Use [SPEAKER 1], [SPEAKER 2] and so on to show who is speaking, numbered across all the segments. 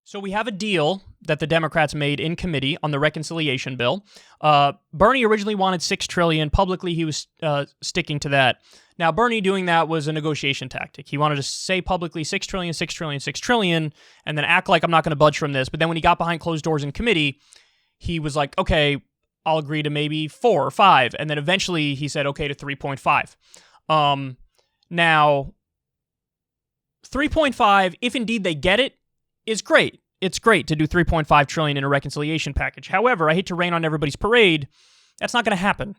[SPEAKER 1] So we have a deal that the Democrats made in committee on the reconciliation bill. Bernie originally wanted $6 trillion. Publicly, he was sticking to that. Now, Bernie doing that was a negotiation tactic. He wanted to say publicly $6 trillion, $6 trillion, $6 trillion, and then act like I'm not going to budge from this. But then when he got behind closed doors in committee, he was like, okay, I'll agree to maybe 4 or 5. And then eventually he said, okay, to 3.5. Now, 3.5, if indeed they get it, is great. It's great to do 3.5 trillion in a reconciliation package. However, I hate to rain on everybody's parade. That's not going to happen.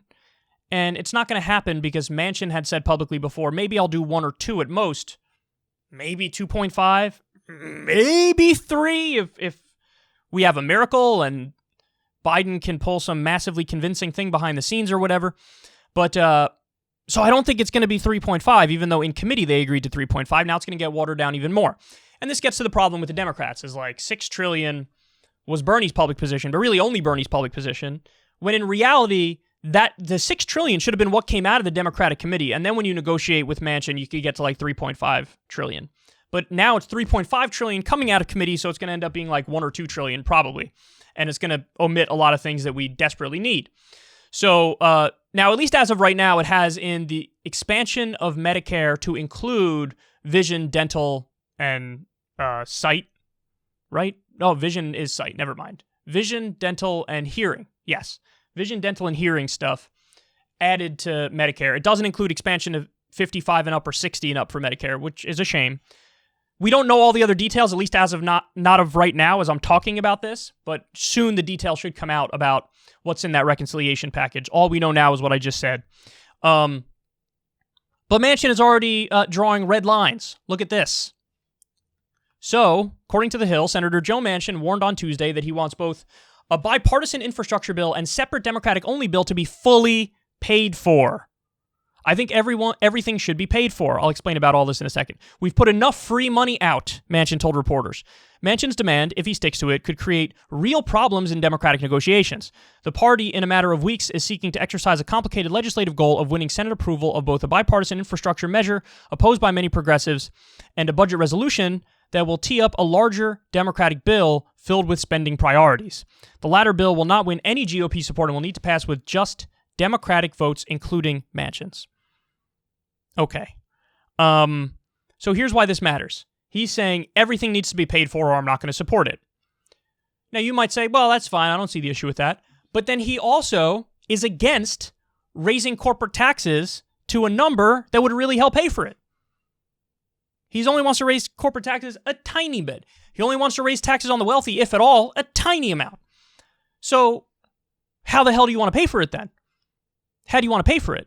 [SPEAKER 1] And it's not going to happen because Manchin had said publicly before, maybe I'll do 1 or 2 at most. Maybe 2.5, maybe 3 if we have a miracle and Biden can pull some massively convincing thing behind the scenes or whatever. But so I don't think it's going to be 3.5, even though in committee they agreed to 3.5. Now it's going to get watered down even more. And this gets to the problem with the Democrats, is like $6 trillion was Bernie's public position, but really only Bernie's public position, when in reality, that the $6 trillion should have been what came out of the Democratic committee. And then when you negotiate with Manchin, you could get to like 3.5 trillion. But now it's 3.5 trillion coming out of committee, so it's going to end up being like 1 or 2 trillion probably. And it's going to omit a lot of things that we desperately need. So now, at least as of right now, it has in the expansion of Medicare to include vision, dental, and sight, right? No, vision is sight. Never mind. Vision, dental, and hearing. Yes. Vision, dental, and hearing stuff added to Medicare. It doesn't include expansion of 55 and up or 60 and up for Medicare, which is a shame. We don't know all the other details, at least as of not of right now as I'm talking about this, but soon the details should come out about what's in that reconciliation package. All we know now is what I just said. But Manchin is already drawing red lines. Look at this. So, according to The Hill, Senator Joe Manchin warned on Tuesday that he wants both a bipartisan infrastructure bill and separate Democratic-only bill to be fully paid for. I think everything should be paid for. I'll explain about all this in a second. We've put enough free money out, Manchin told reporters. Manchin's demand, if he sticks to it, could create real problems in Democratic negotiations. The party, in a matter of weeks, is seeking to exercise a complicated legislative goal of winning Senate approval of both a bipartisan infrastructure measure opposed by many progressives and a budget resolution that will tee up a larger Democratic bill filled with spending priorities. The latter bill will not win any GOP support and will need to pass with just Democratic votes, including Manchin's. Okay. So here's why this matters. He's saying everything needs to be paid for or I'm not going to support it. Now you might say, well, that's fine. I don't see the issue with that. But then he also is against raising corporate taxes to a number that would really help pay for it. He only wants to raise corporate taxes a tiny bit. He only wants to raise taxes on the wealthy, if at all, a tiny amount. So how the hell do you want to pay for it then? How do you want to pay for it?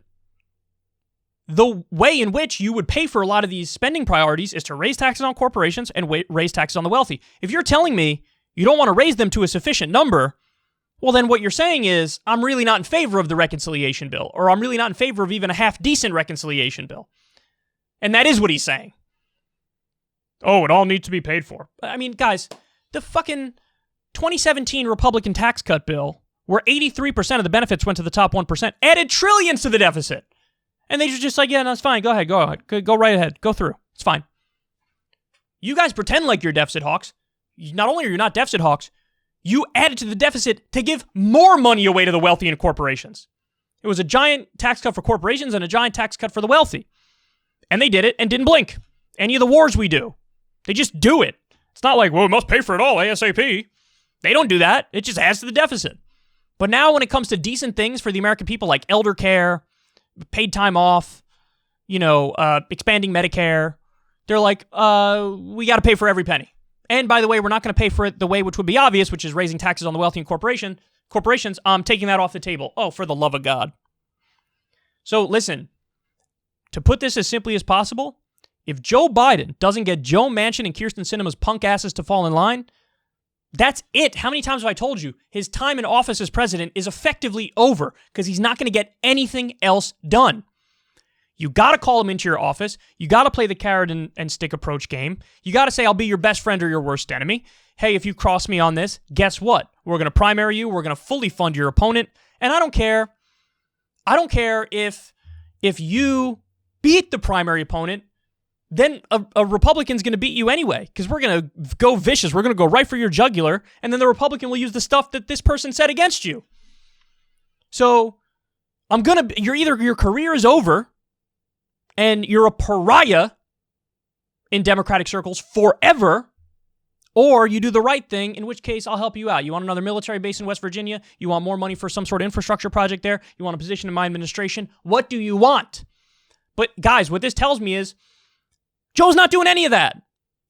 [SPEAKER 1] The way in which you would pay for a lot of these spending priorities is to raise taxes on corporations and raise taxes on the wealthy. If you're telling me you don't want to raise them to a sufficient number, well, then what you're saying is, I'm really not in favor of the reconciliation bill, or I'm really not in favor of even a half-decent reconciliation bill. And that is what he's saying. Oh, it all needs to be paid for. I mean, guys, the fucking 2017 Republican tax cut bill, where 83% of the benefits went to the top 1%, added trillions to the deficit. And they just like, yeah, no, it's fine. Go ahead. Go right ahead. Go through. It's fine. You guys pretend like you're deficit hawks. Not only are you not deficit hawks, you added to the deficit to give more money away to the wealthy and corporations. It was a giant tax cut for corporations and a giant tax cut for the wealthy. And they did it and didn't blink. Any of the wars we do, they just do it. It's not like, well, we must pay for it all ASAP. They don't do that. It just adds to the deficit. But now when it comes to decent things for the American people like elder care, paid time off, expanding Medicare, they're like, we got to pay for every penny. And by the way, we're not going to pay for it the way which would be obvious, which is raising taxes on the wealthy and corporations. I'm taking that off the table. Oh, for the love of God. So listen, to put this as simply as possible, if Joe Biden doesn't get Joe Manchin and Kyrsten Sinema's punk asses to fall in line, that's it. How many times have I told you his time in office as president is effectively over because he's not going to get anything else done? You got to call him into your office. You got to play the carrot and stick approach game. You got to say, I'll be your best friend or your worst enemy. Hey, if you cross me on this, guess what? We're going to primary you. We're going to fully fund your opponent. And I don't care. I don't care if you beat the primary opponent then a Republican's going to beat you anyway, because we're going to go vicious. We're going to go right for your jugular, and then the Republican will use the stuff that this person said against you. So your career is over, and you're a pariah in Democratic circles forever, or you do the right thing, in which case I'll help you out. You want another military base in West Virginia? You want more money for some sort of infrastructure project there? You want a position in my administration? What do you want? But guys, what this tells me is Joe's not doing any of that.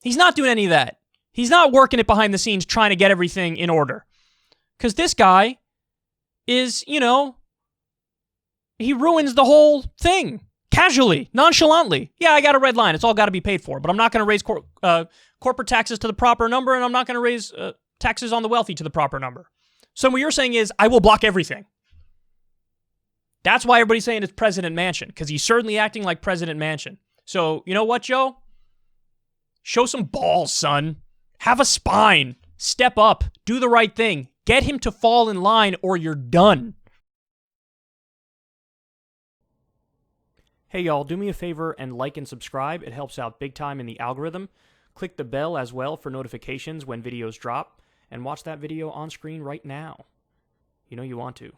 [SPEAKER 1] He's not doing any of that. He's not working it behind the scenes trying to get everything in order. Because this guy is, he ruins the whole thing. Casually, nonchalantly. Yeah, I got a red line. It's all got to be paid for. But I'm not going to raise corporate taxes to the proper number, and I'm not going to raise taxes on the wealthy to the proper number. So what you're saying is, I will block everything. That's why everybody's saying it's President Manchin, because he's certainly acting like President Manchin. So, you know what, Joe? Show some balls, son. Have a spine. Step up. Do the right thing. Get him to fall in line, or you're done. Hey, y'all, do me a favor and like and subscribe. It helps out big time in the algorithm. Click the bell as well for notifications when videos drop, and watch that video on screen right now. You know you want to.